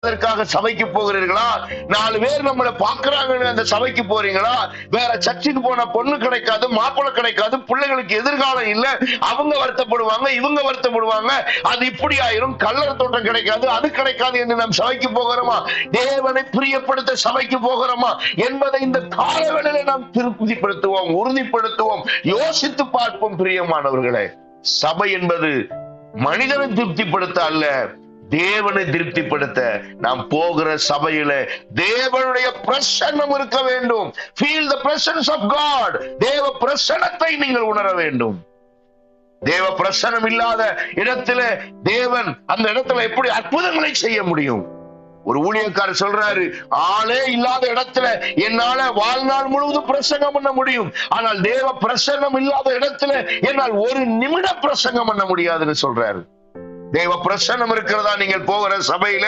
அதற்காக சபைக்கு போகிறீர்களா? 4 பேர் நம்மளை பாக்குறாங்கன்னு அந்த சபைக்கு போறீங்களா? வேற சர்ச்சுக்கு போன பொண்ணு கிடைக்காது, மாப்பிள்ளை கிடைக்காது, பிள்ளைகளுக்கு எதிர்காலம் இல்ல, அவங்க வருத்தப்படுவாங்க, இவங்க வருத்தப்படுவாங்க, அது இப்படி ஆயிரும், கல்லறை தோட்டம் கிடைக்காது, அது கிடைக்காது என்று நாம் சபைக்கு போகிறோமா? தேவனை பிரியப்படுத்த சபைக்கு போகிறோமா என்பதை இந்த காலவெளியில நாம் திருப்திப்படுத்துவோம், உறுதிப்படுத்துவோம், யோசித்து பார்ப்போம். பிரியமானவர்களே, சபை என்பது மனிதனை திருப்திப்படுத்த அல்ல, தேவனை திருப்திப்படுத்த. நாம் போகிற சபையில தேவனுடைய பிரசன்னம் இருக்க வேண்டும். Feel the presence of God. தேவ பிரசன்னத்தை நீங்கள் உணர வேண்டும். தேவ பிரசன்னம் இல்லாத இடத்துல தேவன் அந்த இடத்துல எப்படி அற்புதங்களை செய்ய முடியும்? ஒரு ஊழியக்காரர் சொல்றாரு, ஆளே இல்லாத இடத்துல என்னால வாழ்நாள் முழுவதும் பிரசங்கம் பண்ண முடியும், ஆனால் தேவ பிரசன்னம் இல்லாத இடத்துல என்னால் ஒரு நிமிடம் பிரசங்கம் பண்ண முடியாதுன்னு சொல்றாரு. தேவ பிரசன்னம் இருக்கிறதா நீங்கள் போகிற சபையில?